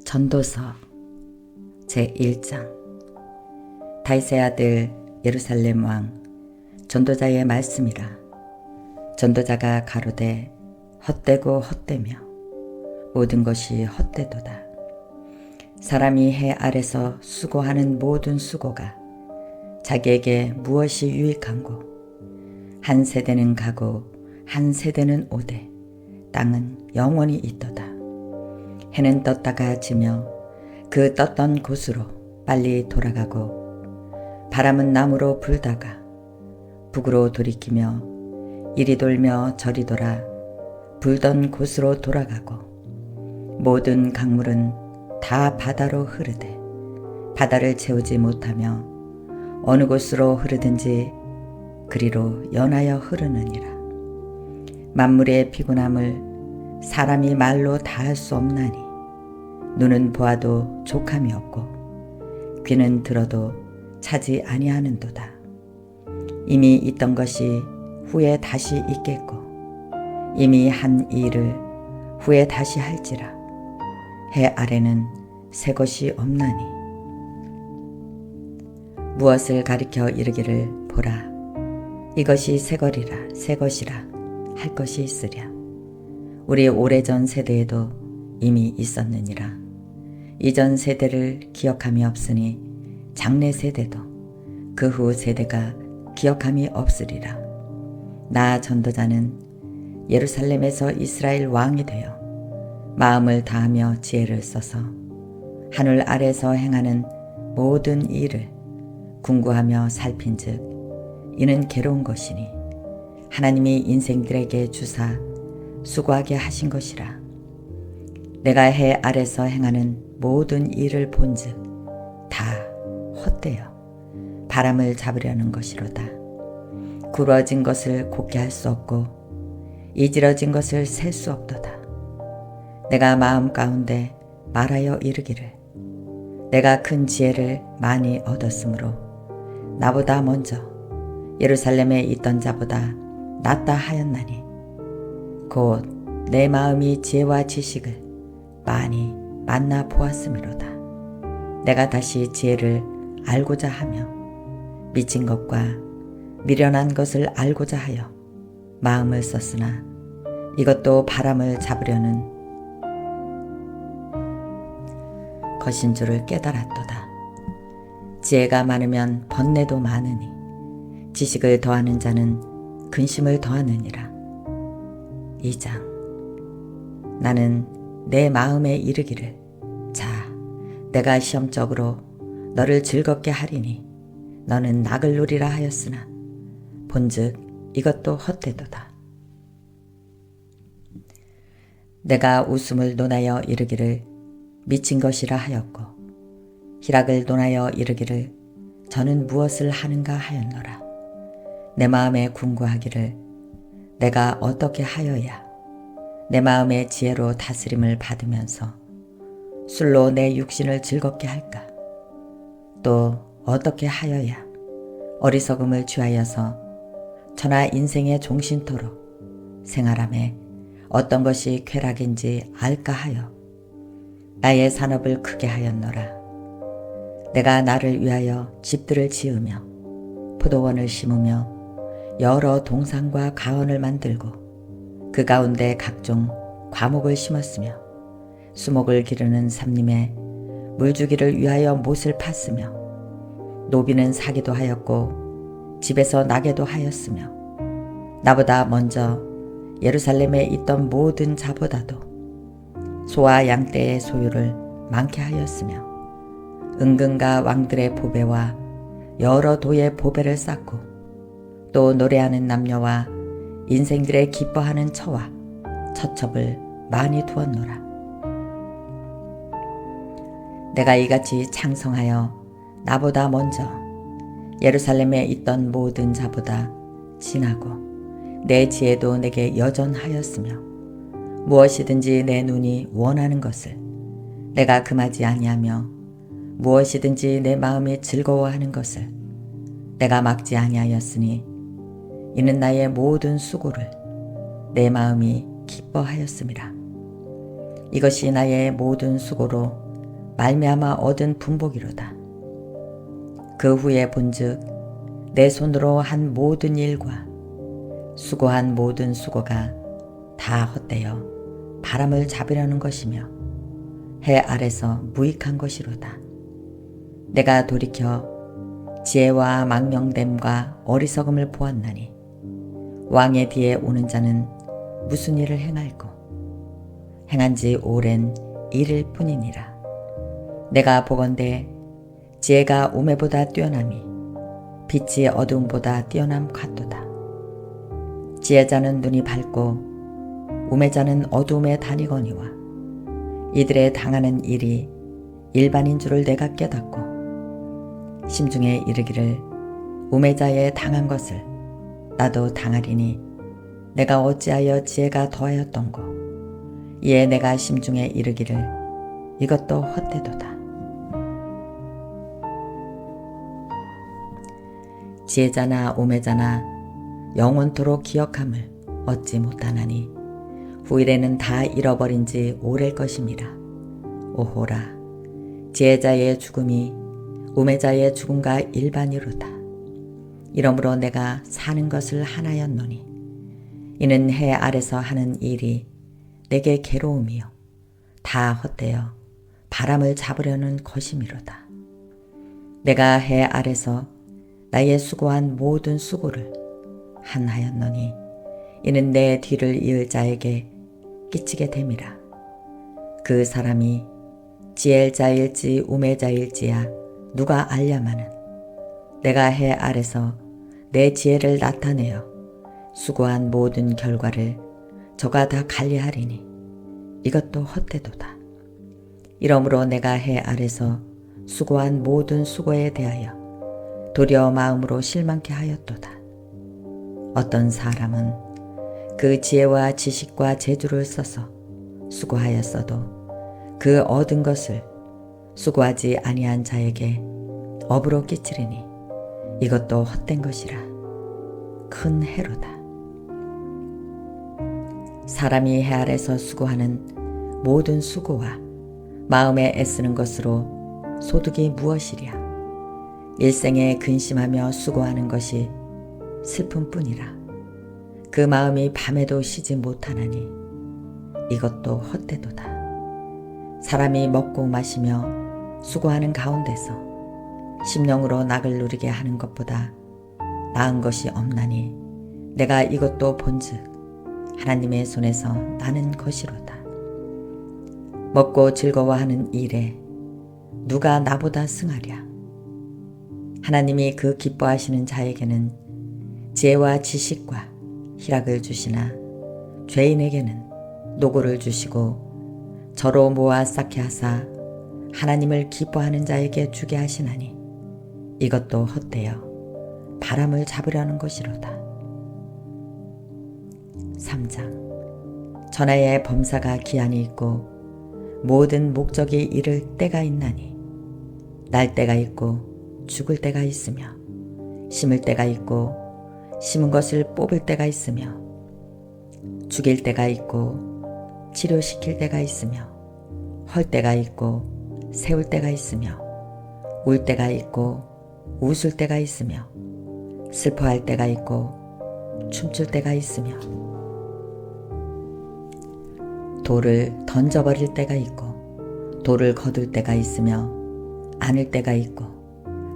전도서 제1장. 다윗의 아들 예루살렘 왕 전도자의 말씀이라. 전도자가 가로되 헛되고 헛되며 모든 것이 헛되도다. 사람이 해 아래서 수고하는 모든 수고가 자기에게 무엇이 유익한고, 한 세대는 가고 한 세대는 오되 땅은 영원히 있도다. 해는 떴다가 지며 그 떴던 곳으로 빨리 돌아가고, 바람은 남으로 불다가 북으로 돌이키며 이리 돌며 저리 돌아 불던 곳으로 돌아가고, 모든 강물은 다 바다로 흐르되 바다를 채우지 못하며 어느 곳으로 흐르든지 그리로 연하여 흐르느니라. 만물의 피곤함을 사람이 말로 다할 수 없나니, 눈은 보아도 족함이 없고 귀는 들어도 차지 아니하는도다. 이미 있던 것이 후에 다시 있겠고, 이미 한 일을 후에 다시 할지라. 해 아래는 새 것이 없나니, 무엇을 가리켜 이르기를 보라, 이것이 새거리라 새 것이라 할 것이 있으랴. 우리 오래전 세대에도 이미 있었느니라. 이전 세대를 기억함이 없으니 장래 세대도 그 후 세대가 기억함이 없으리라. 나 전도자는 예루살렘에서 이스라엘 왕이 되어 마음을 다하며 지혜를 써서 하늘 아래서 행하는 모든 일을 궁구하며 살핀즉 이는 괴로운 것이니, 하나님이 인생들에게 주사 수고하게 하신 것이라. 내가 해 아래서 행하는 모든 일을 본즉 다 헛되어 바람을 잡으려는 것이로다. 굴어진 것을 곧게 할 수 없고 이지러진 것을 셀 수 없도다. 내가 마음 가운데 말하여 이르기를, 내가 큰 지혜를 많이 얻었으므로 나보다 먼저 예루살렘에 있던 자보다 낫다 하였나니, 곧 내 마음이 지혜와 지식을 많이 만나 보았음이로다. 내가 다시 지혜를 알고자 하며 미친 것과 미련한 것을 알고자 하여 마음을 썼으나, 이것도 바람을 잡으려는 것인 줄을 깨달았도다. 지혜가 많으면 번뇌도 많으니 지식을 더하는 자는 근심을 더하느니라. 2장. 나는 내 마음에 이르기를, 자, 내가 시험적으로 너를 즐겁게 하리니 너는 낙을 누리라 하였으나 본즉 이것도 헛되도다. 내가 웃음을 논하여 이르기를 미친 것이라 하였고, 희락을 논하여 이르기를 저는 무엇을 하는가 하였노라. 내 마음에 궁구하기를 내가 어떻게 하여야 내 마음의 지혜로 다스림을 받으면서 술로 내 육신을 즐겁게 할까? 또 어떻게 하여야 어리석음을 취하여서 천하 인생의 종신토록 생활함에 어떤 것이 쾌락인지 알까 하여 나의 산업을 크게 하였노라. 내가 나를 위하여 집들을 지으며 포도원을 심으며 여러 동산과 가원을 만들고 그 가운데 각종 과목을 심었으며 수목을 기르는 삼림에 물주기를 위하여 못을 팠으며 노비는 사기도 하였고 집에서 나게도 하였으며, 나보다 먼저 예루살렘에 있던 모든 자보다도 소와 양떼의 소유를 많게 하였으며, 은근과 왕들의 보배와 여러 도의 보배를 쌓고, 또 노래하는 남녀와 인생들의 기뻐하는 처와 처첩을 많이 두었노라. 내가 이같이 창성하여 나보다 먼저 예루살렘에 있던 모든 자보다 진하고 내 지혜도 내게 여전하였으며, 무엇이든지 내 눈이 원하는 것을 내가 금하지 아니하며 무엇이든지 내 마음이 즐거워하는 것을 내가 막지 아니하였으니, 이는 나의 모든 수고를 내 마음이 기뻐하였음이라. 이것이 나의 모든 수고로 말미암아 얻은 분복이로다. 그 후에 본즉 내 손으로 한 모든 일과 수고한 모든 수고가 다 헛되어 바람을 잡으려는 것이며 해 아래서 무익한 것이로다. 내가 돌이켜 지혜와 망령됨과 어리석음을 보았나니 왕의 뒤에 오는 자는 무슨 일을 행할꼬? 행한 지 오랜 일일 뿐이니라. 내가 보건대 지혜가 우매보다 뛰어남이 빛이 어두움보다 뛰어남 같도다. 지혜자는 눈이 밝고 우매자는 어두움에 다니거니와 이들의 당하는 일이 일반인 줄을 내가 깨닫고 심중에 이르기를 우매자의 당한 것을 나도 당하리니 내가 어찌하여 지혜가 더하였던고. 이에 내가 심중에 이르기를 이것도 헛되도다. 지혜자나 우매자나 영원토록 기억함을 얻지 못하나니 후일에는 다 잃어버린 지 오래일 것임이라. 오호라, 지혜자의 죽음이 우매자의 죽음과 일반이로다. 이러므로 내가 사는 것을 하나였노니 이는 해 아래서 하는 일이 내게 괴로움이요 다 헛되어 바람을 잡으려는 것임이로다. 내가 해 아래서 나의 수고한 모든 수고를 한하였노니 이는 내 뒤를 이을 자에게 끼치게 됨이라. 그 사람이 지혜자일지 우매자일지야 누가 알려마는 내가 해 아래서 내 지혜를 나타내어 수고한 모든 결과를 저가 다 관리하리니 이것도 헛되도다. 이러므로 내가 해 아래서 수고한 모든 수고에 대하여 도리어 마음으로 실망케 하였도다. 어떤 사람은 그 지혜와 지식과 재주를 써서 수고하였어도 그 얻은 것을 수고하지 아니한 자에게 업으로 끼치리니 이것도 헛된 것이라. 큰 해로다. 사람이 해 아래서 수고하는 모든 수고와 마음에 애쓰는 것으로 소득이 무엇이랴. 일생에 근심하며 수고하는 것이 슬픔뿐이라. 그 마음이 밤에도 쉬지 못하나니 이것도 헛되도다. 사람이 먹고 마시며 수고하는 가운데서 심령으로 낙을 누리게 하는 것보다 나은 것이 없나니 내가 이것도 본즉 하나님의 손에서 나는 것이로다. 먹고 즐거워하는 일에 누가 나보다 승하랴. 하나님이 그 기뻐하시는 자에게는 지혜와 지식과 희락을 주시나 죄인에게는 노고를 주시고 저로 모아 쌓게 하사 하나님을 기뻐하는 자에게 주게 하시나니 이것도 헛되어 바람을 잡으려는 것이로다. 3장. 전하의 범사가 기한이 있고 모든 목적이 이를 때가 있나니 날 때가 있고 죽을 때가 있으며 심을 때가 있고 심은 것을 뽑을 때가 있으며 죽일 때가 있고 치료시킬 때가 있으며 헐 때가 있고 세울 때가 있으며 울 때가 있고 웃을 때가 있으며 슬퍼할 때가 있고 춤출 때가 있으며 돌을 던져버릴 때가 있고 돌을 거둘 때가 있으며 안을 때가 있고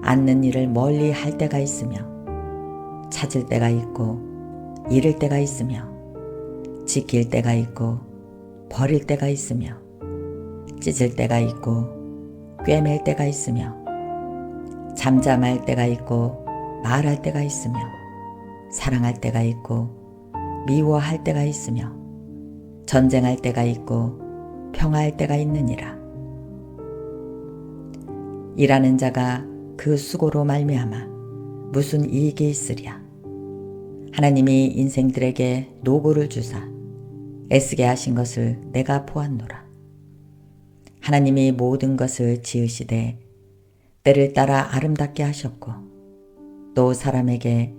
앉는 일을 멀리 할 때가 있으며 찾을 때가 있고 잃을 때가 있으며 지킬 때가 있고 버릴 때가 있으며 찢을 때가 있고 꿰맬 때가 있으며 잠잠할 때가 있고 말할 때가 있으며 사랑할 때가 있고 미워할 때가 있으며 전쟁할 때가 있고 평화할 때가 있느니라. 일하는 자가 그 수고로 말미암아 무슨 이익이 있으랴. 하나님이 인생들에게 노고를 주사 애쓰게 하신 것을 내가 보았노라. 하나님이 모든 것을 지으시되 때를 따라 아름답게 하셨고 또 사람에게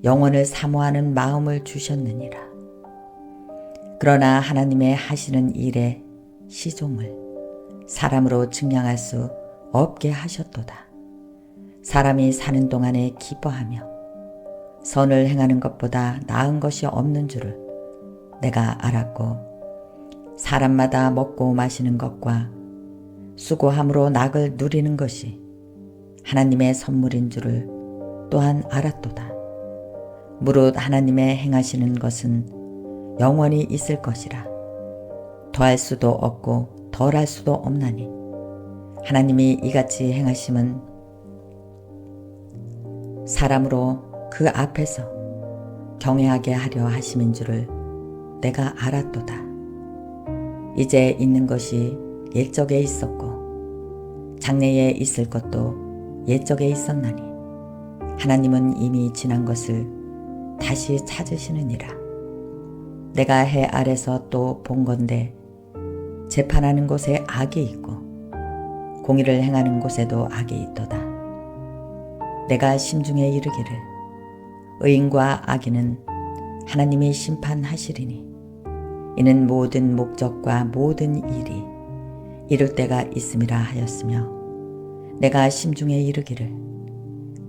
영원을 사모하는 마음을 주셨느니라. 그러나 하나님의 하시는 일에 시종을 사람으로 증량할 수 없게 하셨도다. 사람이 사는 동안에 기뻐하며 선을 행하는 것보다 나은 것이 없는 줄을 내가 알았고, 사람마다 먹고 마시는 것과 수고함으로 낙을 누리는 것이 하나님의 선물인 줄을 또한 알았도다. 무릇 하나님의 행하시는 것은 영원히 있을 것이라. 더할 수도 없고 덜할 수도 없나니 하나님이 이같이 행하심은 사람으로 그 앞에서 경외하게 하려 하심인 줄을 내가 알았도다. 이제 있는 것이 옛적에 있었고 장래에 있을 것도 옛적에 있었나니 하나님은 이미 지난 것을 다시 찾으시느니라. 내가 해 아래서 또 본 건대 재판하는 곳에 악이 있고 공의를 행하는 곳에도 악이 있도다. 내가 심중에 이르기를 의인과 악인은 하나님이 심판하시리니 이는 모든 목적과 모든 일이 이룰 때가 있음이라 하였으며, 내가 심중에 이르기를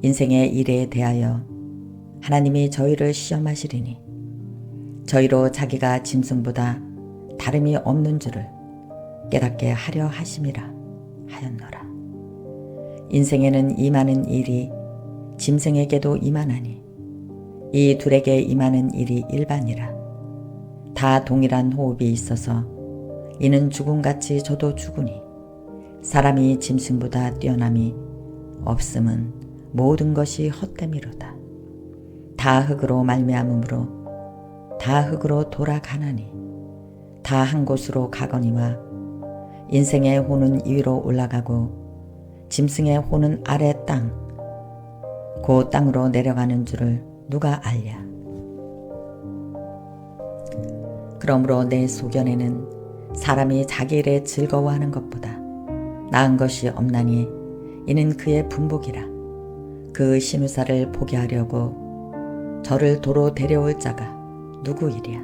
인생의 일에 대하여 하나님이 저희를 시험하시리니 저희로 자기가 짐승보다 다름이 없는 줄을 깨닫게 하려 하심이라 하였노라. 인생에는 임하는 일이 짐승에게도 임하나니 이 둘에게 임하는 일이 일반이라. 다 동일한 호흡이 있어서 이는 죽음같이 저도 죽으니 사람이 짐승보다 뛰어남이 없음은 모든 것이 헛됨이로다. 다 흙으로 말미암음으로 다 흙으로 돌아가나니 다 한 곳으로 가거니와 인생의 호는 위로 올라가고 짐승의 호는 아래 그 땅으로 내려가는 줄을 누가 알랴. 그러므로 내 소견에는 사람이 자기 일에 즐거워하는 것보다 나은 것이 없나니 이는 그의 분복이라. 그 신우사를 포기하려고 저를 도로 데려올 자가 누구이랴.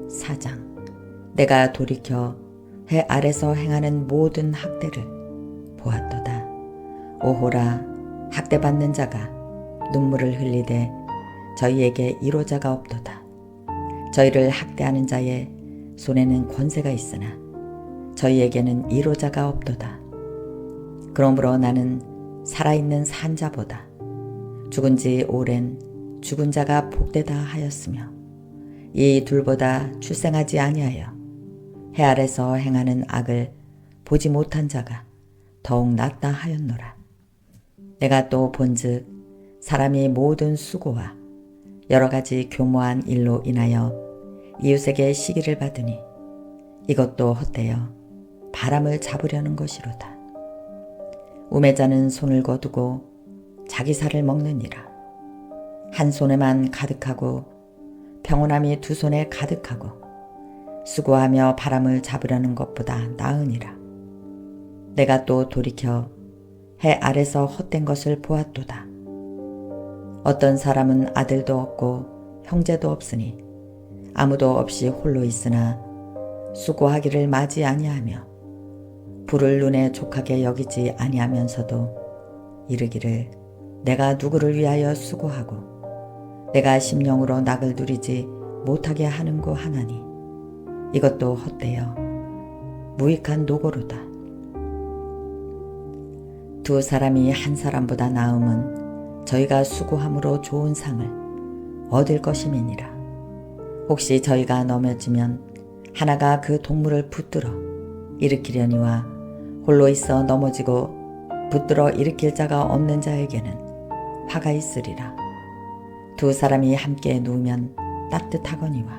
4장. 내가 돌이켜 해 아래서 행하는 모든 학대를 보았도다. 오호라, 학대받는 자가 눈물을 흘리되 저희에게 이로자가 없도다. 저희를 학대하는 자의 손에는 권세가 있으나 저희에게는 이로자가 없도다. 그러므로 나는 살아있는 산자보다 죽은 지 오랜 죽은 자가 복되다 하였으며, 이 둘보다 출생하지 아니하여 해 아래서 행하는 악을 보지 못한 자가 더욱 낫다 하였노라. 내가 또 본즉 사람이 모든 수고와 여러 가지 교모한 일로 인하여 이웃에게 시기를 받으니 이것도 헛되어 바람을 잡으려는 것이로다. 우매자는 손을 거두고 자기 살을 먹느니라. 한 손에만 가득하고 평온함이 두 손에 가득하고 수고하며 바람을 잡으려는 것보다 나으니라. 내가 또 돌이켜 해 아래서 헛된 것을 보았도다. 어떤 사람은 아들도 없고 형제도 없으니 아무도 없이 홀로 있으나 수고하기를 마지 아니하며 불을 눈에 족하게 여기지 아니하면서도 이르기를 내가 누구를 위하여 수고하고 내가 심령으로 낙을 누리지 못하게 하는고 하나니 이것도 헛되어 무익한 노고로다. 두 사람이 한 사람보다 나음은 저희가 수고함으로 좋은 상을 얻을 것임이니라. 혹시 저희가 넘어지면 하나가 그 동물을 붙들어 일으키려니와 홀로 있어 넘어지고 붙들어 일으킬 자가 없는 자에게는 화가 있으리라. 두 사람이 함께 누우면 따뜻하거니와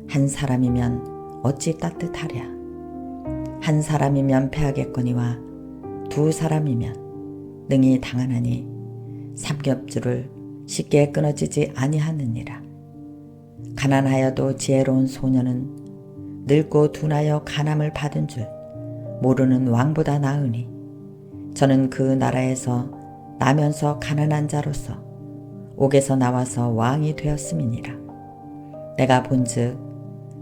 한 사람이면 어찌 따뜻하랴. 한 사람이면 패하겠거니와 두 사람이면 능히 당하나니 삼겹줄을 쉽게 끊어지지 아니하느니라. 가난하여도 지혜로운 소년은 늙고 둔하여 간암을 받은 줄 모르는 왕보다 나으니 저는 그 나라에서 나면서 가난한 자로서 옥에서 나와서 왕이 되었음이니라. 내가 본즉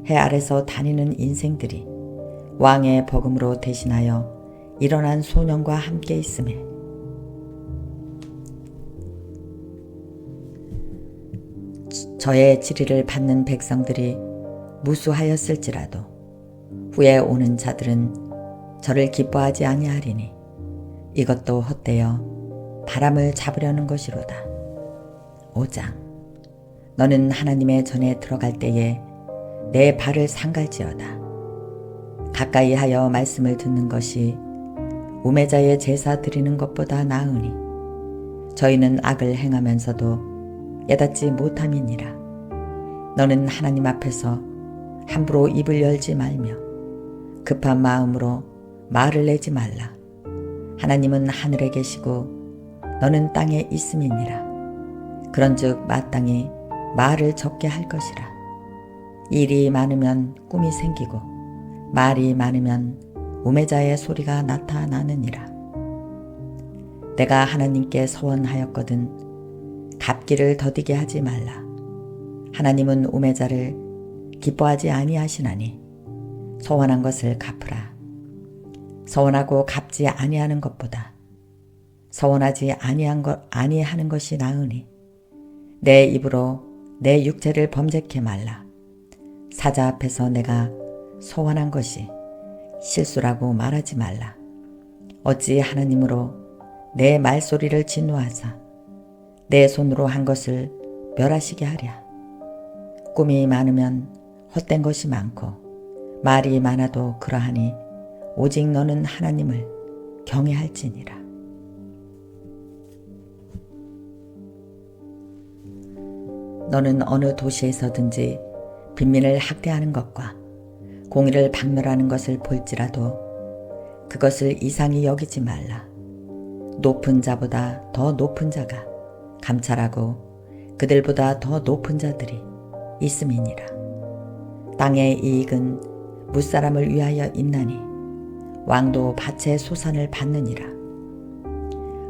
해 아래서 다니는 인생들이 왕의 버금으로 대신하여 일어난 소년과 함께 있음에 저의 지리를 받는 백성들이 무수하였을지라도 후에 오는 자들은 저를 기뻐하지 아니하리니 이것도 헛되어 바람을 잡으려는 것이로다. 5장. 너는 하나님의 전에 들어갈 때에 내 발을 상갈지어다. 가까이 하여 말씀을 듣는 것이 우매자의 제사 드리는 것보다 나으니 저희는 악을 행하면서도 깨닫지 못함이니라. 너는 하나님 앞에서 함부로 입을 열지 말며 급한 마음으로 말을 내지 말라. 하나님은 하늘에 계시고 너는 땅에 있음이니라. 그런즉 마땅히 말을 적게 할 것이라. 일이 많으면 꿈이 생기고 말이 많으면 우매자의 소리가 나타나느니라. 내가 하나님께 서원하였거든 갚기를 더디게 하지 말라. 하나님은 우매자를 기뻐하지 아니하시나니 서원한 것을 갚으라. 서원하고 갚지 아니하는 것보다 서원하지 아니하는 것이 나으니 내 입으로 내 육체를 범죄케 말라. 사자 앞에서 내가 서원한 것이 실수라고 말하지 말라. 어찌 하나님으로 내 말소리를 진노하사 내 손으로 한 것을 멸하시게 하랴. 꿈이 많으면 헛된 것이 많고 말이 많아도 그러하니 오직 너는 하나님을 경외할지니라. 너는 어느 도시에서든지 빈민을 학대하는 것과 공의를 박멸하는 것을 볼지라도 그것을 이상히 여기지 말라. 높은 자보다 더 높은 자가 감찰하고 그들보다 더 높은 자들이 있음이니라. 땅의 이익은 무사람을 위하여 있나니 왕도 밭의 소산을 받느니라.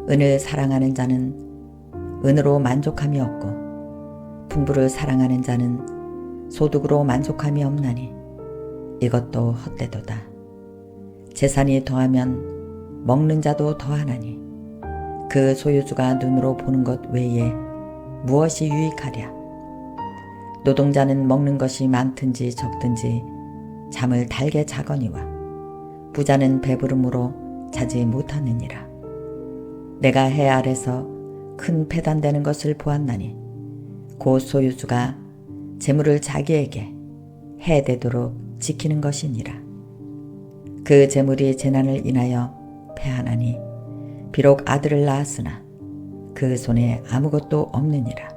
은을 사랑하는 자는 은으로 만족함이 없고 풍부를 사랑하는 자는 소득으로 만족함이 없나니 이것도 헛되도다. 재산이 더하면 먹는 자도 더하나니 그 소유주가 눈으로 보는 것 외에 무엇이 유익하랴. 노동자는 먹는 것이 많든지 적든지 잠을 달게 자거니와 부자는 배부름으로 자지 못하느니라. 내가 해 아래서 큰 패단되는 것을 보았나니 곧 소유주가 재물을 자기에게 해되도록 지키는 것이니라. 그 재물이 재난을 인하여 패하나니 비록 아들을 낳았으나 그 손에 아무것도 없느니라.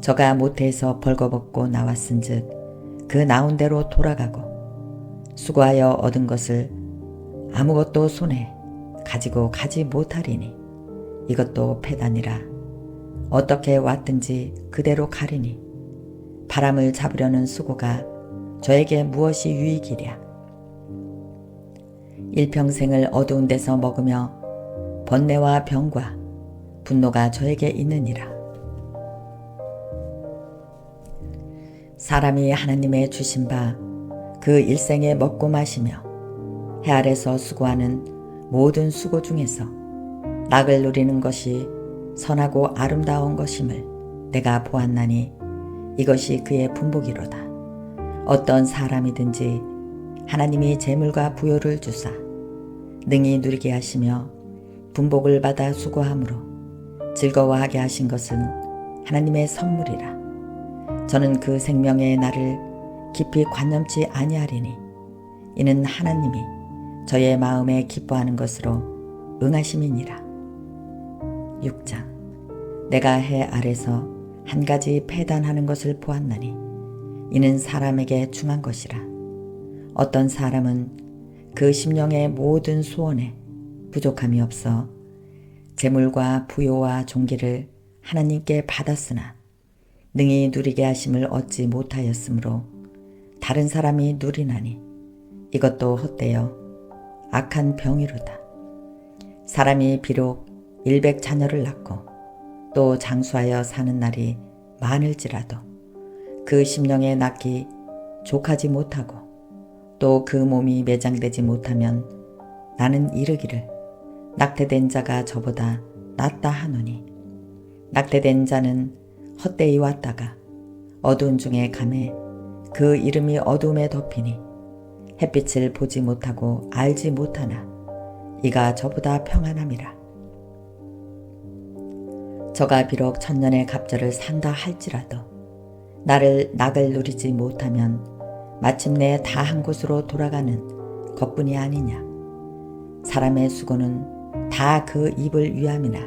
저가 모태에서 벌거벗고 나왔은즉 그 나온 대로 돌아가고 수고하여 얻은 것을 아무것도 손에 가지고 가지 못하리니 이것도 패단이라. 어떻게 왔든지 그대로 가리니 바람을 잡으려는 수고가 저에게 무엇이 유익이랴. 일평생을 어두운 데서 먹으며 번뇌와 병과 분노가 저에게 있느니라. 사람이 하나님의 주신 바 그 일생에 먹고 마시며 해 아래서 수고하는 모든 수고 중에서 낙을 누리는 것이 선하고 아름다운 것임을 내가 보았나니 이것이 그의 분복이로다. 어떤 사람이든지 하나님이 재물과 부요를 주사 능히 누리게 하시며 분복을 받아 수고함으로 즐거워하게 하신 것은 하나님의 선물이라. 저는 그 생명의 날을 깊이 관념치 아니하리니 이는 하나님이 저의 마음에 기뻐하는 것으로 응하심이니라. 6장. 내가 해 아래서 한 가지 패단하는 것을 보았나니 이는 사람에게 중한 것이라. 어떤 사람은 그 심령의 모든 소원에 부족함이 없어 재물과 부요와 존귀를 하나님께 받았으나 능히 누리게 하심을 얻지 못하였으므로 다른 사람이 누리나니 이것도 헛되어 악한 병이로다. 사람이 비록 100자녀를 낳고 또 장수하여 사는 날이 많을지라도 그 심령에 낳기 족하지 못하고 또 그 몸이 매장되지 못하면 나는 이르기를 낙태된 자가 저보다 낫다 하노니 낙태된 자는 헛되이 왔다가 어두운 중에 가매 그 이름이 어두움에 덮이니 햇빛을 보지 못하고 알지 못하나 이가 저보다 평안함이라. 저가 비록 천년의 갑절을 산다 할지라도 낙을 누리지 못하면 마침내 다 한 곳으로 돌아가는 것뿐이 아니냐. 사람의 수고는 다 그 입을 위함이나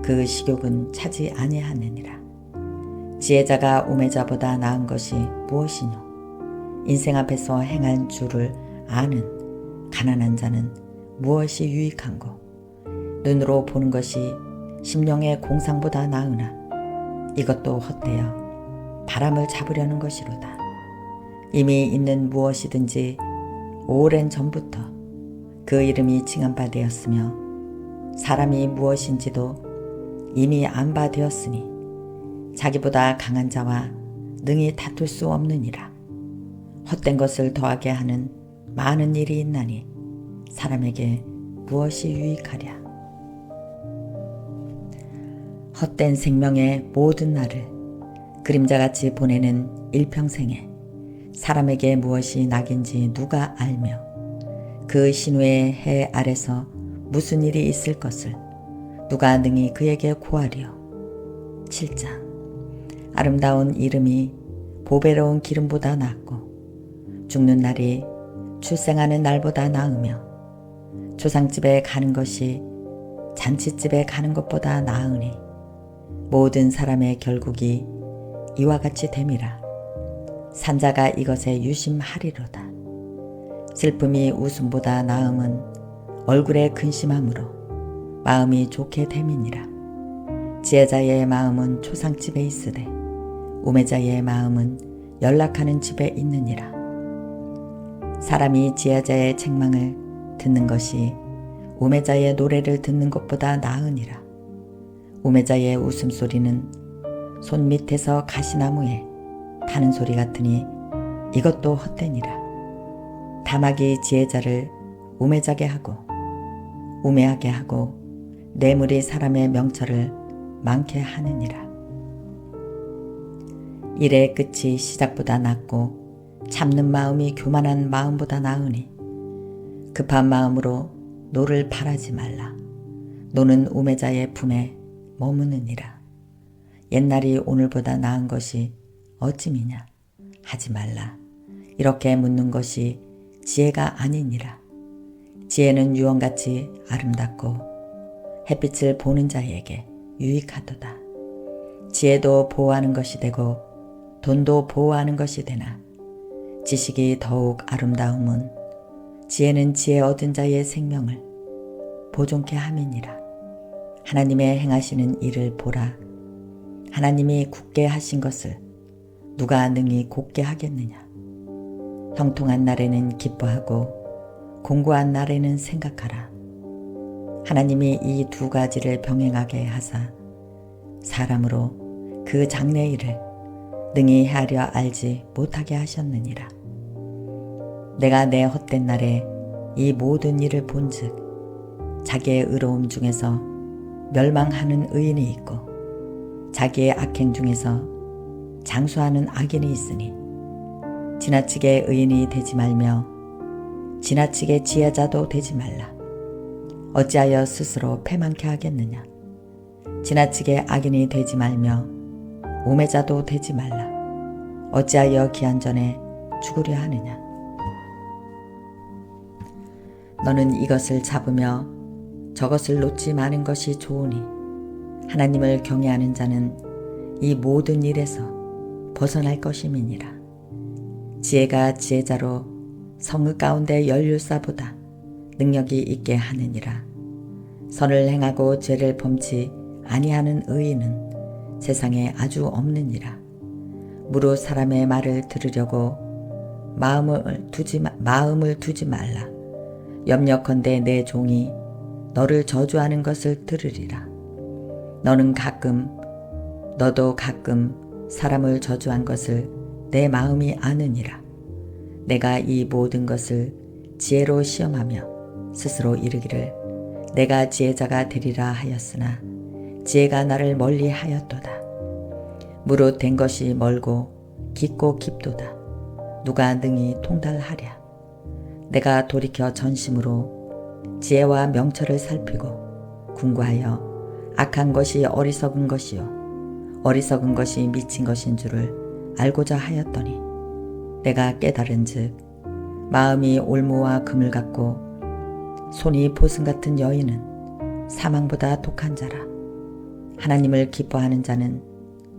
그 식욕은 차지 아니하느니라. 지혜자가 우매자보다 나은 것이 무엇이뇨? 인생 앞에서 행한 줄을 아는 가난한 자는 무엇이 유익한고? 눈으로 보는 것이 심령의 공상보다 나으나 이것도 헛되어 바람을 잡으려는 것이로다. 이미 있는 무엇이든지 오랜 전부터 그 이름이 칭한 바 되었으며 사람이 무엇인지도 이미 안 바 되었으니 자기보다 강한 자와 능히 다툴 수 없느니라. 헛된 것을 더하게 하는 많은 일이 있나니 사람에게 무엇이 유익하랴. 헛된 생명의 모든 날을 그림자같이 보내는 일평생에 사람에게 무엇이 낙인지 누가 알며 그 신우의 해 아래서 무슨 일이 있을 것을 누가 능히 그에게 고하리요. 7장. 아름다운 이름이 보배로운 기름보다 낫고 죽는 날이 출생하는 날보다 나으며 조상집에 가는 것이 잔치집에 가는 것보다 나으니 모든 사람의 결국이 이와 같이 됨이라. 산자가 이것에 유심하리로다. 슬픔이 웃음보다 나음은 얼굴에 근심함으로 마음이 좋게 됨이니라. 지혜자의 마음은 초상집에 있으되 우매자의 마음은 연락하는 집에 있느니라. 사람이 지혜자의 책망을 듣는 것이 우매자의 노래를 듣는 것보다 나으니라. 우매자의 웃음소리는 손 밑에서 가시나무에 타는 소리 같으니 이것도 헛되니라. 다막이 지혜자를 우매자게 하고 우매하게 하고 뇌물이 사람의 명철을 많게 하느니라. 일의 끝이 시작보다 낫고 참는 마음이 교만한 마음보다 나으니 급한 마음으로 노를 바라지 말라. 노는 우매자의 품에 머무느니라. 옛날이 오늘보다 나은 것이 어찌미냐 하지 말라. 이렇게 묻는 것이 지혜가 아니니라. 지혜는 유언같이 아름답고 햇빛을 보는 자에게 유익하도다. 지혜도 보호하는 것이 되고 돈도 보호하는 것이 되나 지식이 더욱 아름다움은 지혜는 지혜 얻은 자의 생명을 보존케 함이니라. 하나님의 행하시는 일을 보라. 하나님이 굳게 하신 것을 누가 능히 곧게 하겠느냐. 형통한 날에는 기뻐하고 공고한 날에는 생각하라. 하나님이 이 두 가지를 병행하게 하사 사람으로 그 장래일을 능히 헤아려 알지 못하게 하셨느니라. 내가 내 헛된 날에 이 모든 일을 본즉 자기의 의로움 중에서 멸망하는 의인이 있고 자기의 악행 중에서 장수하는 악인이 있으니 지나치게 의인이 되지 말며 지나치게 지혜자도 되지 말라. 어찌하여 스스로 패망케 하겠느냐. 지나치게 악인이 되지 말며 우매자도 되지 말라. 어찌하여 기한 전에 죽으려 하느냐. 너는 이것을 잡으며 저것을 놓지 마는 것이 좋으니 하나님을 경외하는 자는 이 모든 일에서 벗어날 것임이니라. 지혜가 지혜자로 성읍 가운데 연율사보다 능력이 있게 하느니라. 선을 행하고 죄를 범치 아니하는 의인은 세상에 아주 없느니라. 무릇 사람의 말을 들으려고 마음을 두지 말라. 염려컨대 내 종이 너를 저주하는 것을 들으리라. 너도 가끔 사람을 저주한 것을 내 마음이 아느니라. 내가 이 모든 것을 지혜로 시험하며 스스로 이르기를 내가 지혜자가 되리라 하였으나 지혜가 나를 멀리 하였도다. 무릇 된 것이 멀고 깊고 깊도다. 누가 능히 통달하랴. 내가 돌이켜 전심으로 지혜와 명철을 살피고 궁구하여 악한 것이 어리석은 것이요 어리석은 것이 미친 것인 줄을 알고자 하였더니 내가 깨달은즉 마음이 올무와 금을 같고 손이 보승 같은 여인은 사망보다 독한 자라. 하나님을 기뻐하는 자는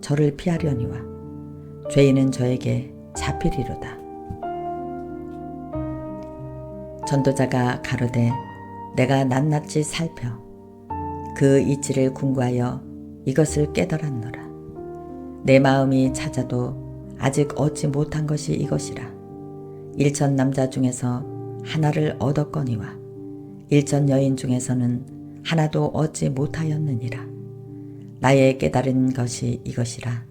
저를 피하려니와 죄인은 저에게 잡히리로다. 전도자가 가로되 내가 낱낱이 살펴 그 이치를 궁구하여 이것을 깨달았노라. 내 마음이 찾아도 아직 얻지 못한 것이 이것이라. 일천 남자 중에서 하나를 얻었거니와 일천 여인 중에서는 하나도 얻지 못하였느니라. 나의 깨달은 것이 이것이라.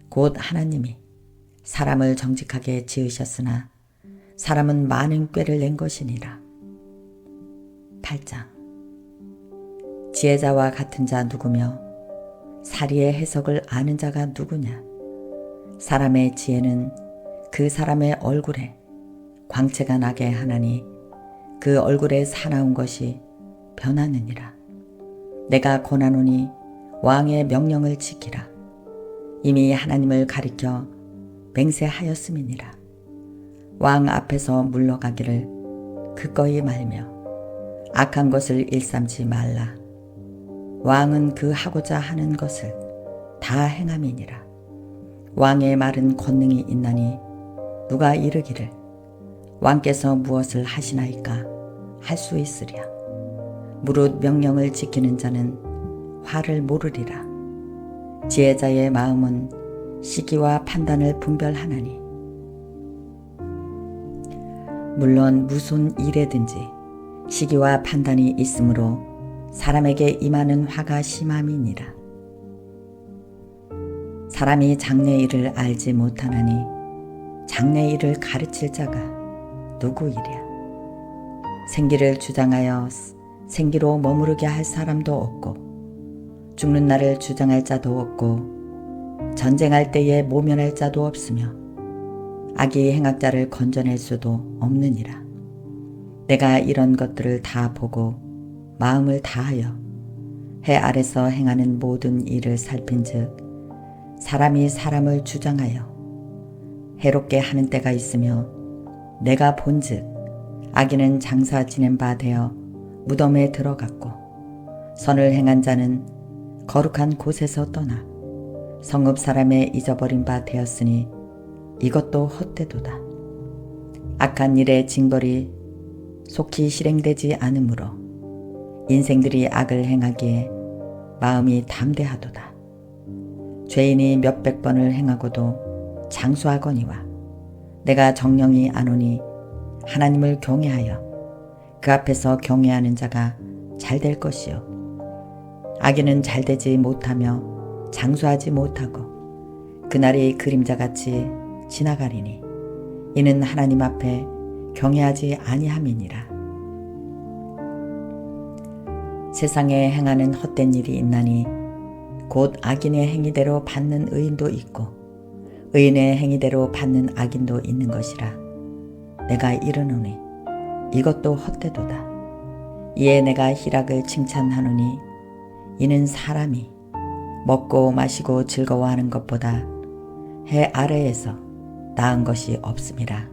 곧 하나님이 사람을 정직하게 지으셨으나 사람은 많은 꾀를 낸 것이니라. 8장. 지혜자와 같은 자 누구며 사리의 해석을 아는 자가 누구냐. 사람의 지혜는 그 사람의 얼굴에 광채가 나게 하나니 그 얼굴에 사나운 것이 변하느니라. 내가 권하노니 왕의 명령을 지키라. 이미 하나님을 가리켜 맹세하였음이니라. 왕 앞에서 물러가기를 그거이 말며 악한 것을 일삼지 말라. 왕은 그 하고자 하는 것을 다 행함이니라. 왕의 말은 권능이 있나니 누가 이르기를 왕께서 무엇을 하시나이까 할 수 있으랴. 무릇 명령을 지키는 자는 화를 모르리라. 지혜자의 마음은 시기와 판단을 분별하나니 물론 무슨 일에든지 시기와 판단이 있으므로 사람에게 임하는 화가 심함이니라. 사람이 장래 일을 알지 못하나니 장래 일을 가르칠 자가 누구이랴. 생기를 주장하여 생기로 머무르게 할 사람도 없고 죽는 날을 주장할 자도 없고 전쟁할 때에 모면할 자도 없으며 악이 행악자를 건져낼 수도 없느니라. 내가 이런 것들을 다 보고 마음을 다하여 해 아래서 행하는 모든 일을 살핀즉 사람이 사람을 주장하여 해롭게 하는 때가 있으며 내가 본즉 악인은 장사 지낸 바 되어 무덤에 들어갔고 선을 행한 자는 거룩한 곳에서 떠나 성읍 사람의 잊어버린 바 되었으니 이것도 헛되도다. 악한 일의 징벌이 속히 실행되지 않으므로 인생들이 악을 행하기에 마음이 담대하도다. 죄인이 몇백 번을 행하고도 장수하거니와 내가 정령이 아노니 하나님을 경외하여 그 앞에서 경외하는 자가 잘될 것이요 악인은 잘되지 못하며 장수하지 못하고 그날이 그림자같이 지나가리니 이는 하나님 앞에 경외하지 아니함이니라. 세상에 행하는 헛된 일이 있나니 곧 악인의 행위대로 받는 의인도 있고 의인의 행위대로 받는 악인도 있는 것이라. 내가 이르노니 이것도 헛되도다. 이에 내가 희락을 칭찬하노니 이는 사람이 먹고 마시고 즐거워하는 것보다 해 아래에서 나은 것이 없음이라.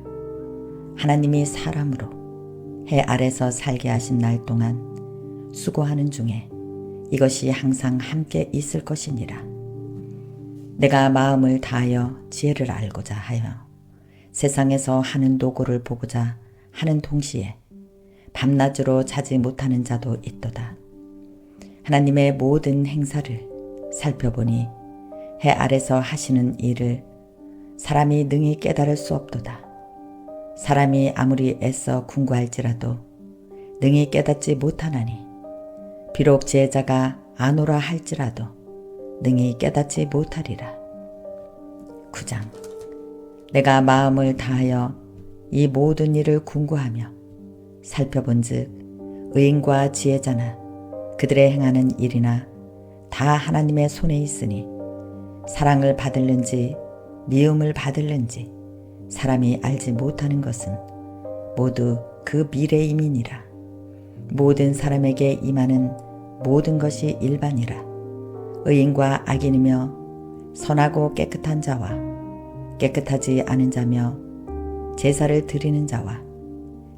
하나님이 사람으로 해 아래서 살게 하신 날 동안 수고하는 중에 이것이 항상 함께 있을 것이니라. 내가 마음을 다하여 지혜를 알고자 하여 세상에서 하는 노고를 보고자 하는 동시에 밤낮으로 자지 못하는 자도 있도다. 하나님의 모든 행사를 살펴보니 해 아래서 하시는 일을 사람이 능히 깨달을 수 없도다. 사람이 아무리 애써 궁구할지라도 능히 깨닫지 못하나니 비록 지혜자가 아노라 할지라도 능히 깨닫지 못하리라. 9장. 내가 마음을 다하여 이 모든 일을 궁구하며 살펴본즉 의인과 지혜자나 그들의 행하는 일이나 다 하나님의 손에 있으니 사랑을 받을는지 미움을 받을는지 사람이 알지 못하는 것은 모두 그 미래임이니라. 모든 사람에게 임하는 모든 것이 일반이라. 의인과 악인이며 선하고 깨끗한 자와 깨끗하지 않은 자며 제사를 드리는 자와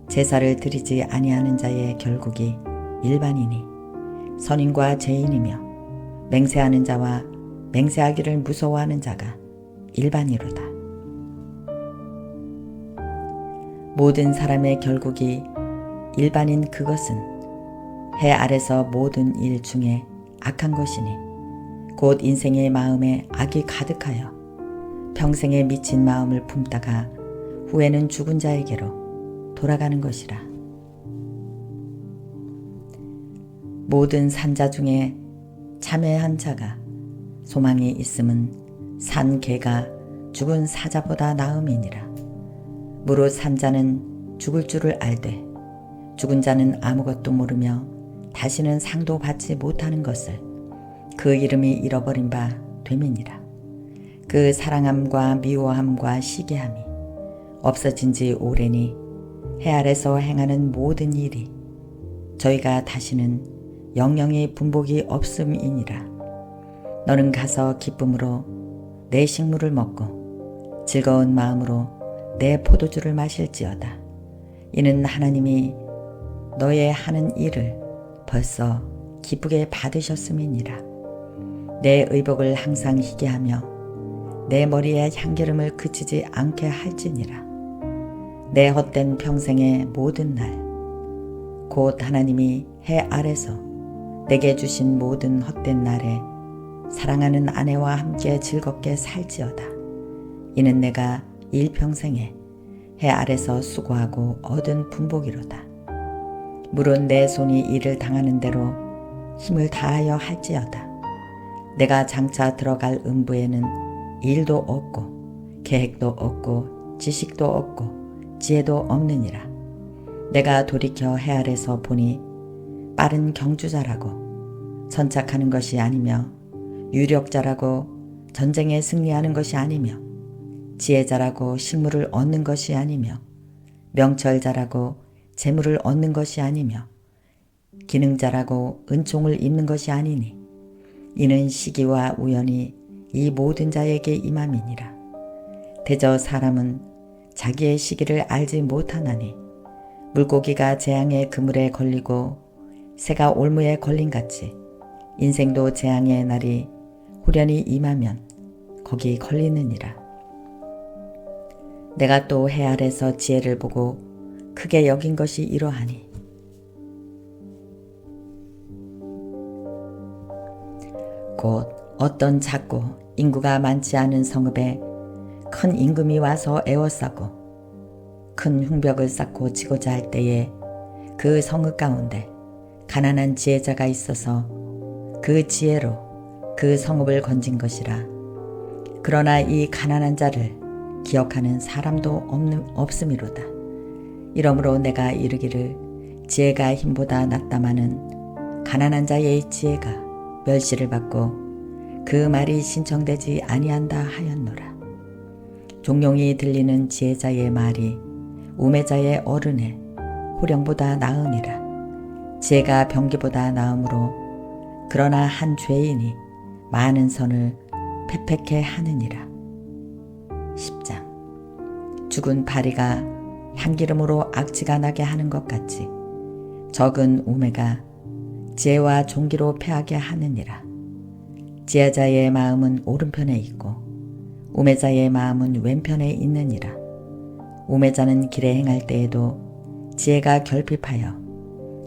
제사를 드리지 아니하는 자의 결국이 일반이니 선인과 죄인이며 맹세하는 자와 맹세하기를 무서워하는 자가 일반이로다. 모든 사람의 결국이 일반인 그것은 해 아래서 모든 일 중에 악한 것이니 곧 인생의 마음에 악이 가득하여 평생에 미친 마음을 품다가 후에는 죽은 자에게로 돌아가는 것이라. 모든 산자 중에 참회한 자가 소망이 있음은 산 개가 죽은 사자보다 나음이니라. 무릇 산자는 죽을 줄을 알되 죽은 자는 아무것도 모르며 다시는 상도 받지 못하는 것을 그 이름이 잃어버린 바 됨이니라. 그 사랑함과 미워함과 시기함이 없어진 지 오래니 해 아래서 행하는 모든 일이 저희가 다시는 영영의 분복이 없음이니라. 너는 가서 기쁨으로 내 식물을 먹고 즐거운 마음으로 내 포도주를 마실지어다. 이는 하나님이 너의 하는 일을 벌써 기쁘게 받으셨음이니라. 내 의복을 항상 희게 하며 내 머리에 향기름을 그치지 않게 할지니라. 내 헛된 평생의 모든 날 곧 하나님이 해 아래서 내게 주신 모든 헛된 날에 사랑하는 아내와 함께 즐겁게 살지어다. 이는 내가 일평생에 해 아래서 수고하고 얻은 분복이로다. 물론 내 손이 일을 당하는 대로 힘을 다하여 할지어다. 내가 장차 들어갈 음부에는 일도 없고 계획도 없고 지식도 없고 지혜도 없느니라. 내가 돌이켜 해 아래서 보니 빠른 경주자라고 선착하는 것이 아니며 유력자라고 전쟁에 승리하는 것이 아니며 지혜자라고 식물을 얻는 것이 아니며 명철자라고 재물을 얻는 것이 아니며 기능자라고 은총을 입는 것이 아니니 이는 시기와 우연이 이 모든 자에게 임함이니라. 대저 사람은 자기의 시기를 알지 못하나니 물고기가 재앙의 그물에 걸리고 새가 올무에 걸린같이 인생도 재앙의 날이 후련히 임하면 거기 걸리느니라. 내가 또 해 아래서 지혜를 보고 크게 여긴 것이 이러하니 곧 어떤 작고 인구가 많지 않은 성읍에 큰 임금이 와서 에워싸고 큰 흉벽을 쌓고 지고자 할 때에 그 성읍 가운데 가난한 지혜자가 있어서 그 지혜로 그 성읍을 건진 것이라. 그러나 이 가난한 자를 기억하는 사람도 없음이로다. 이러므로 내가 이르기를 지혜가 힘보다 낫다마는 가난한 자의 지혜가 멸시를 받고 그 말이 신청되지 아니한다 하였노라. 종용이 들리는 지혜자의 말이 우매자의 어른의 호령보다 나으니라. 지혜가 병기보다 나으므로 그러나 한 죄인이 많은 선을 패패케 하느니라. 10장. 죽은 파리가 향기름으로 악취가 나게 하는 것 같이 적은 우매가 지혜와 종기로 패하게 하느니라. 지혜자의 마음은 오른편에 있고 우매자의 마음은 왼편에 있느니라. 우매자는 길에 행할 때에도 지혜가 결핍하여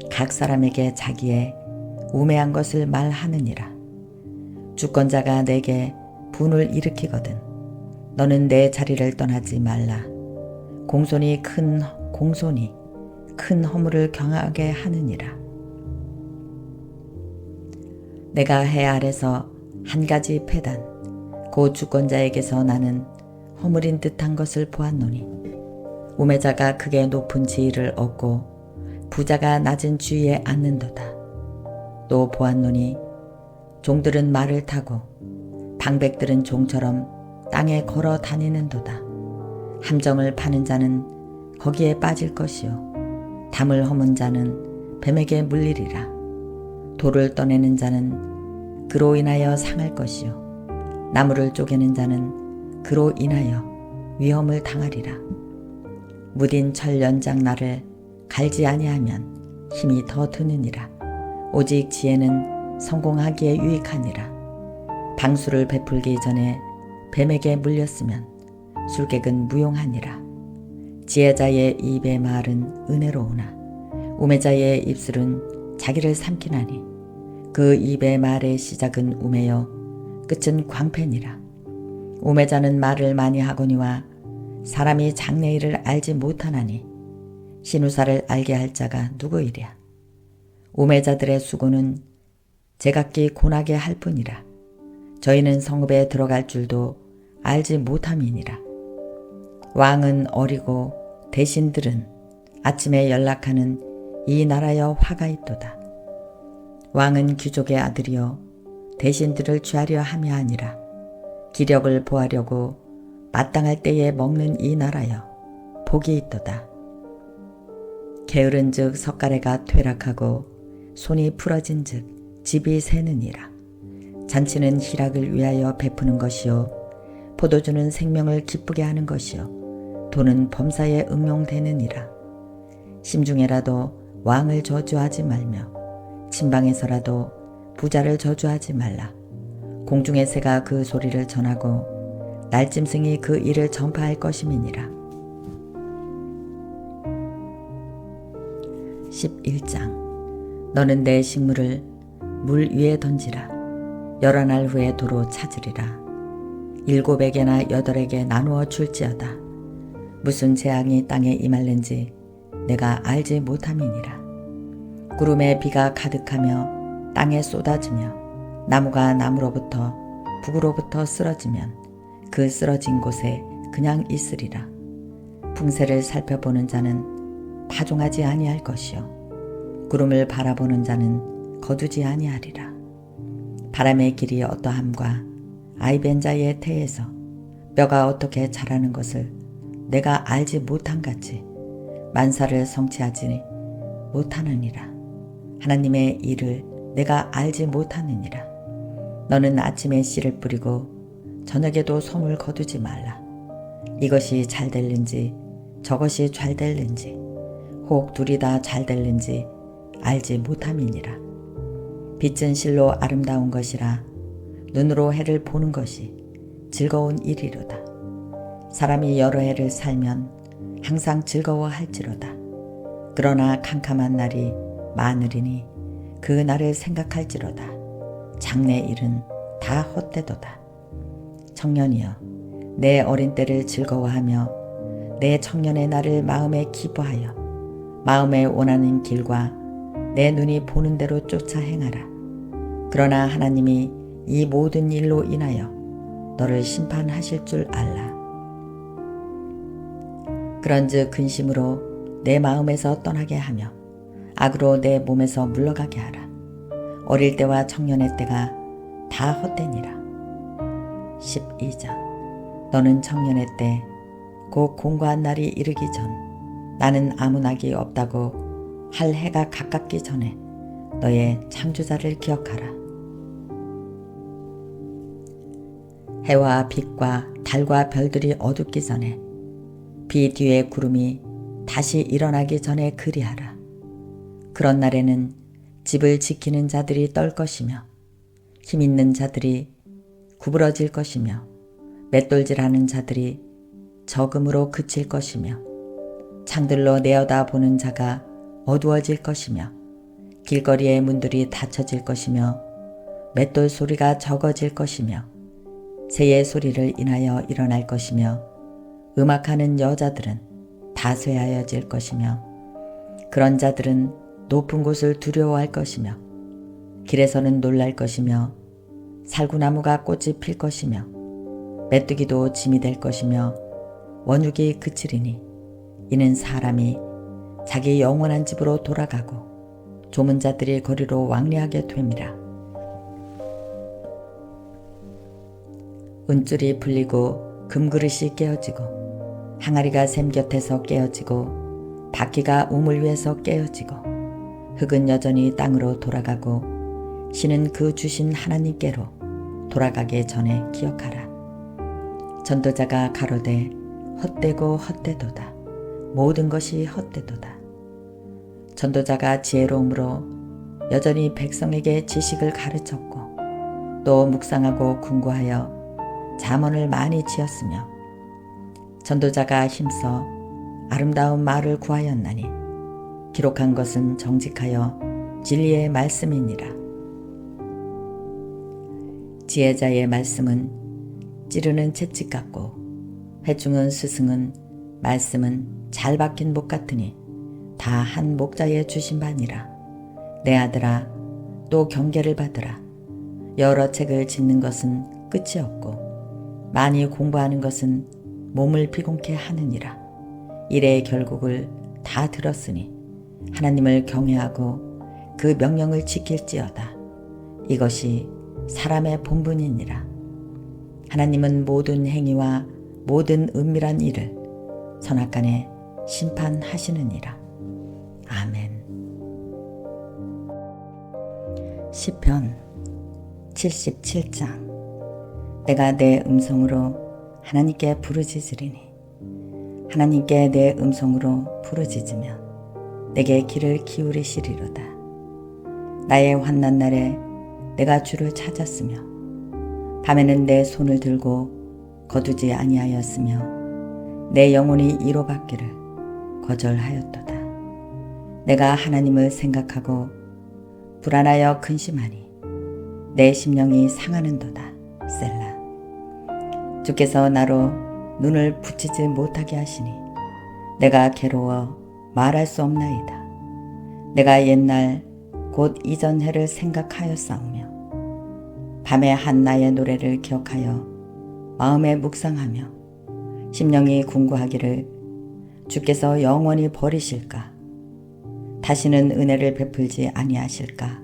각 사람에게 자기의 우매한 것을 말하느니라. 주권자가 내게 분을 일으키거든 너는 내 자리를 떠나지 말라. 공손이 큰 허물을 경하게 하느니라. 내가 해 아래서 한 가지 패단 곧 주권자에게서 나는 허물인 듯한 것을 보았노니 우매자가 크게 높은 지위를 얻고 부자가 낮은 주위에 앉는도다. 또 보았노니 종들은 말을 타고 방백들은 종처럼 땅에 걸어 다니는도다. 함정을 파는 자는 거기에 빠질 것이요 담을 허문 자는 뱀에게 물리리라. 돌을 떠내는 자는 그로 인하여 상할 것이요 나무를 쪼개는 자는 그로 인하여 위험을 당하리라. 무딘 철 연장 날을 갈지 아니하면 힘이 더 드느니라. 오직 지혜는 성공하기에 유익하니라. 방수를 베풀기 전에 뱀에게 물렸으면 술객은 무용하니라. 지혜자의 입의 말은 은혜로우나 우매자의 입술은 자기를 삼키나니 그 입의 말의 시작은 우매요 끝은 광패니라. 우매자는 말을 많이 하거니와 사람이 장래일을 알지 못하나니 신우사를 알게 할 자가 누구이랴. 우매자들의 수고는 제각기 고나게 할 뿐이라. 저희는 성읍에 들어갈 줄도 알지 못함이니라. 왕은 어리고 대신들은 아침에 연락하는 이 나라여 화가 있도다. 왕은 귀족의 아들이여 대신들을 취하려 함이 아니라 기력을 보하려고 마땅할 때에 먹는 이 나라여 복이 있도다. 게으른 즉 석가래가 퇴락하고 손이 풀어진 즉 집이 새느니라. 잔치는 희락을 위하여 베푸는 것이요 포도주는 생명을 기쁘게 하는 것이요 돈은 범사에 응용되느니라. 심중에라도 왕을 저주하지 말며 침방에서라도 부자를 저주하지 말라. 공중의 새가 그 소리를 전하고 날짐승이 그 일을 전파할 것임이니라. 11장. 너는 내 식물을 물 위에 던지라. 여러 날 후에 도로 찾으리라. 7에게나 8에게 나누어 줄지어다. 무슨 재앙이 땅에 임할는지 내가 알지 못함이니라. 구름에 비가 가득하며 땅에 쏟아지며 나무가 나무로부터 북으로부터 쓰러지면 그 쓰러진 곳에 그냥 있으리라. 풍세를 살펴보는 자는 파종하지 아니할 것이요 구름을 바라보는 자는 거두지 아니하리라. 바람의 길이 어떠함과 아이벤 자의 태에서 뼈가 어떻게 자라는 것을 내가 알지 못함같이 만사를 성취하지 못하느니라. 하나님의 일을 내가 알지 못하느니라. 너는 아침에 씨를 뿌리고 저녁에도 솜을 거두지 말라. 이것이 잘 될는지 저것이 잘 될는지 혹 둘이 다 잘 될는지 알지 못함이니라. 빛은 실로 아름다운 것이라 눈으로 해를 보는 것이 즐거운 일이로다. 사람이 여러 해를 살면 항상 즐거워할지로다. 그러나 캄캄한 날이 많으리니 그 날을 생각할지로다. 장래 일은 다 헛되도다. 청년이여 내 어린 때를 즐거워하며 내 청년의 날을 마음에 기뻐하여 마음에 원하는 길과 내 눈이 보는 대로 쫓아 행하라. 그러나 하나님이 이 모든 일로 인하여 너를 심판하실 줄 알라. 그런즉 근심으로 내 마음에서 떠나게 하며 악으로 내 몸에서 물러가게 하라. 어릴 때와 청년의 때가 다 헛되니라. 12장. 너는 청년의 때 곧 공고한 날이 이르기 전 나는 아무 낙이 없다고 할 해가 가깝기 전에 너의 창조자를 기억하라. 해와 빛과 달과 별들이 어둡기 전에 비 뒤에 구름이 다시 일어나기 전에 그리하라. 그런 날에는 집을 지키는 자들이 떨 것이며 힘있는 자들이 구부러질 것이며 맷돌질하는 자들이 적음으로 그칠 것이며 창들로 내어다보는 자가 어두워질 것이며 길거리의 문들이 닫혀질 것이며 맷돌 소리가 적어질 것이며 새의 소리를 인하여 일어날 것이며 음악하는 여자들은 다 쇠하여질 것이며 그런 자들은 높은 곳을 두려워할 것이며 길에서는 놀랄 것이며 살구나무가 꽃이 필 것이며 메뚜기도 짐이 될 것이며 원육이 그치리니 이는 사람이 자기 영원한 집으로 돌아가고 조문 자들이 거리로 왕래하게 됨이라. 은줄이 풀리고 금그릇이 깨어지고 항아리가 샘 곁에서 깨어지고 바퀴가 우물 위에서 깨어지고 흙은 여전히 땅으로 돌아가고 신은 그 주신 하나님께로 돌아가기 전에 기억하라. 전도자가 가로되 헛되고 헛되도다. 모든 것이 헛되도다. 전도자가 지혜로움으로 여전히 백성에게 지식을 가르쳤고 또 묵상하고 궁구하여 잠언을 많이 지었으며 전도자가 힘써 아름다운 말을 구하였나니 기록한 것은 정직하여 진리의 말씀이니라. 지혜자의 말씀은 찌르는 채찍 같고 회중은 스승은 말씀은 잘 박힌 목 같으니 다 한 목자의 주신 바니라. 내 아들아 또 경계를 받으라. 여러 책을 짓는 것은 끝이 없고 많이 공부하는 것은 몸을 비공케 하느니라. 일의 결국을 다 들었으니 하나님을 경외하고 그 명령을 지킬지어다. 이것이 사람의 본분이니라. 하나님은 모든 행위와 모든 은밀한 일을 선악간에 심판하시느니라. 아멘. 시편 77장. 내가 내 음성으로 하나님께 부르짖으리니 하나님께 내 음성으로 부르짖으면 내게 귀를 기울이시리로다. 나의 환난 날에 내가 주를 찾았으며 밤에는 내 손을 들고 거두지 아니하였으며 내 영혼이 이로받기를 거절하였도다. 내가 하나님을 생각하고 불안하여 근심하니 내 심령이 상하는도다. 셀라. 주께서 나로 눈을 붙이지 못하게 하시니 내가 괴로워 말할 수 없나이다. 내가 옛날 곧 이전 해를 생각하였사오며 밤에 한 나의 노래를 기억하여 마음에 묵상하며 심령이 궁구하기를 주께서 영원히 버리실까? 다시는 은혜를 베풀지 아니하실까?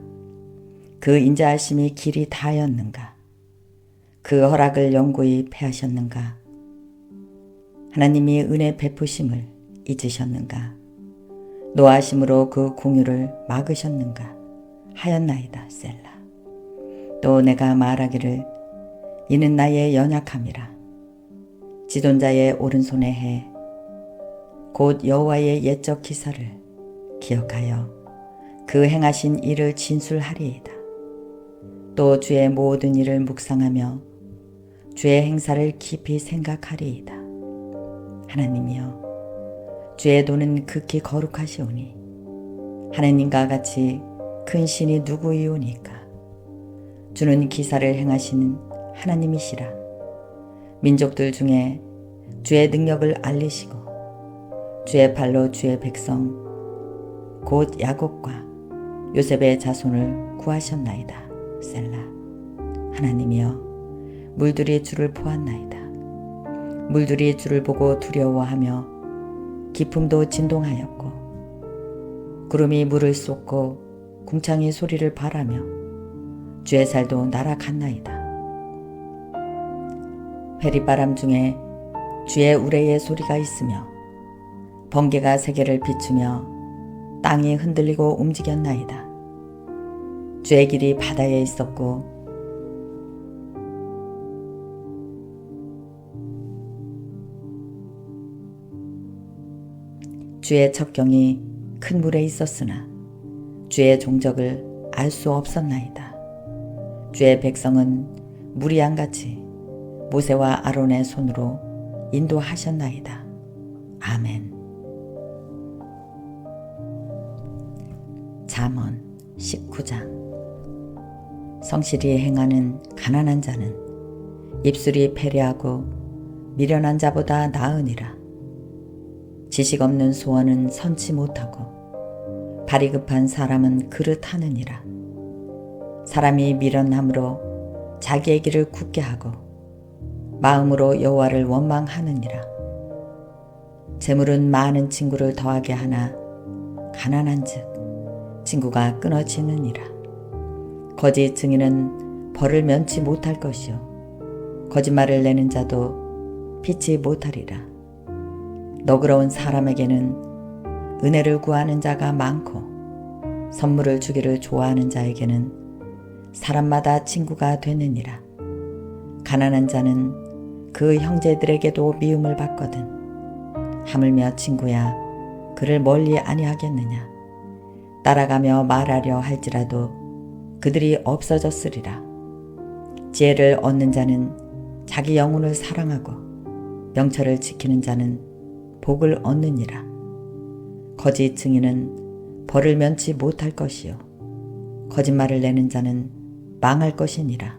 그 인자하심이 길이 다하였는가? 그 허락을 영구히 패하셨는가? 하나님이 은혜 베푸심을 잊으셨는가? 노하심으로 그 공유를 막으셨는가? 하였나이다. 셀라. 또 내가 말하기를 이는 나의 연약함이라. 지존자의 오른손에 해 곧 여호와의 옛적 기사를 기억하여 그 행하신 일을 진술하리이다. 또 주의 모든 일을 묵상하며 주의 행사를 깊이 생각하리이다. 하나님이여, 주의 도는 극히 거룩하시오니 하나님과 같이 큰 신이 누구이오니까? 주는 기사를 행하시는 하나님이시라. 민족들 중에 주의 능력을 알리시고 주의 발로 주의 백성 곧 야곱과 요셉의 자손을 구하셨나이다. 셀라. 하나님이여, 물들이 주를 보았나이다. 물들이 주를 보고 두려워하며 깊음도 진동하였고 구름이 물을 쏟고 궁창이 소리를 발하며 주의 살도 날아갔나이다. 회리바람 중에 주의 우레의 소리가 있으며 번개가 세계를 비추며 땅이 흔들리고 움직였나이다. 주의 길이 바다에 있었고 주의 첩경이 큰 물에 있었으나 주의 종적을 알 수 없었나이다. 주의 백성은 무리양같이 모세와 아론의 손으로 인도하셨나이다. 아멘. 잠언 19장. 성실히 행하는 가난한 자는 입술이 패례하고 미련한 자보다 나으니라. 지식 없는 소원은 선치 못하고 발이 급한 사람은 그릇하느니라. 사람이 미련함으로 자기의 길을 굳게 하고 마음으로 여호와를 원망하느니라. 재물은 많은 친구를 더하게 하나 가난한즉 친구가 끊어지느니라. 거짓 증인은 벌을 면치 못할 것이요 거짓말을 내는 자도 피치 못하리라. 너그러운 사람에게는 은혜를 구하는 자가 많고 선물을 주기를 좋아하는 자에게는 사람마다 친구가 되느니라. 가난한 자는 그 형제들에게도 미움을 받거든 하물며 친구야 그를 멀리 아니하겠느냐. 따라가며 말하려 할지라도 그들이 없어졌으리라. 지혜를 얻는 자는 자기 영혼을 사랑하고 명철을 지키는 자는 복을 얻느니라. 거짓 증인은 벌을 면치 못할 것이요 거짓말을 내는 자는 망할 것이니라.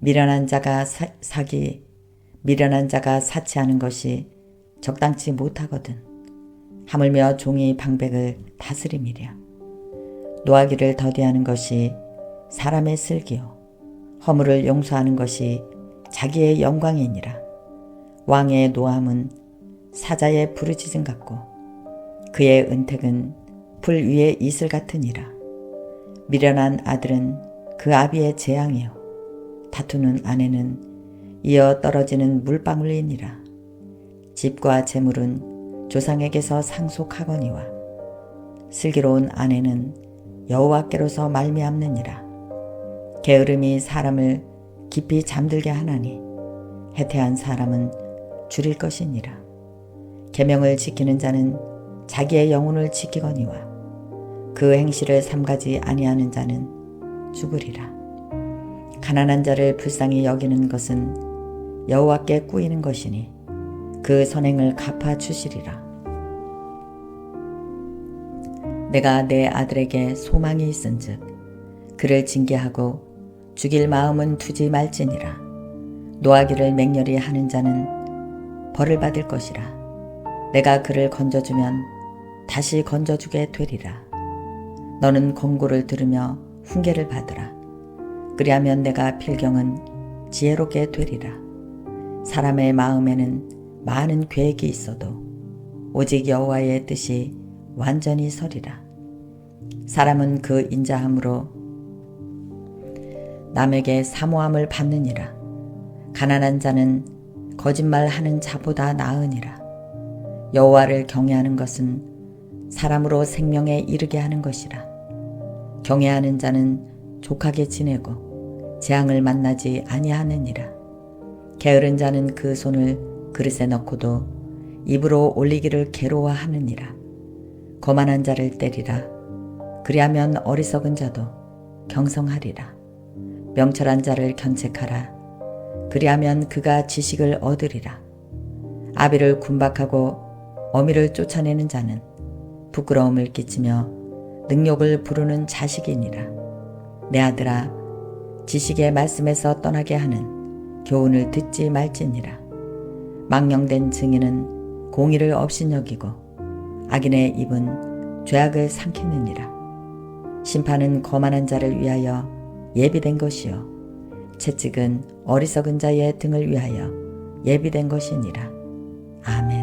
미련한 자가 사치하는 것이 적당치 못하거든 하물며 종이 방백을 다스림이랴. 노하기를 더디하는 것이 사람의 슬기요 허물을 용서하는 것이 자기의 영광이니라. 왕의 노함은 사자의 부르짖음 같고 그의 은택은 불 위의 이슬 같으니라. 미련한 아들은 그 아비의 재앙이요 다투는 아내는 이어 떨어지는 물방울이니라. 집과 재물은 조상에게서 상속하거니와 슬기로운 아내는 여호와께로서 말미암느니라. 게으름이 사람을 깊이 잠들게 하나니 해태한 사람은 줄일 것이니라. 계명을 지키는 자는 자기의 영혼을 지키거니와 그 행실을 삼가지 아니하는 자는 죽으리라. 가난한 자를 불쌍히 여기는 것은 여호와께 꾸이는 것이니 그 선행을 갚아 주시리라. 내가 내 아들에게 소망이 있은즉 그를 징계하고 죽일 마음은 두지 말지니라. 노하기를 맹렬히 하는 자는 벌을 받을 것이라. 내가 그를 건져주면 다시 건져주게 되리라. 너는 권고를 들으며 훈계를 받으라. 그리하면 내가 필경은 지혜롭게 되리라. 사람의 마음에는 많은 계획이 있어도 오직 여호와의 뜻이 완전히 서리라. 사람은 그 인자함으로 남에게 사모함을 받느니라. 가난한 자는 거짓말하는 자보다 나으니라. 여호와를 경외하는 것은 사람으로 생명에 이르게 하는 것이라. 경외하는 자는 족하게 지내고 재앙을 만나지 아니하느니라. 게으른 자는 그 손을 그릇에 넣고도 입으로 올리기를 괴로워하느니라. 거만한 자를 때리라. 그리하면 어리석은 자도 경성하리라. 명철한 자를 견책하라. 그리하면 그가 지식을 얻으리라. 아비를 군박하고 어미를 쫓아내는 자는 부끄러움을 끼치며 능욕을 부르는 자식이니라. 내 아들아, 지식의 말씀에서 떠나게 하는 교훈을 듣지 말지니라. 망령된 증인은 공의를 업신여기고 악인의 입은 죄악을 삼키느니라. 심판은 거만한 자를 위하여 예비된 것이요 채찍은 어리석은 자의 등을 위하여 예비된 것이니라. 아멘.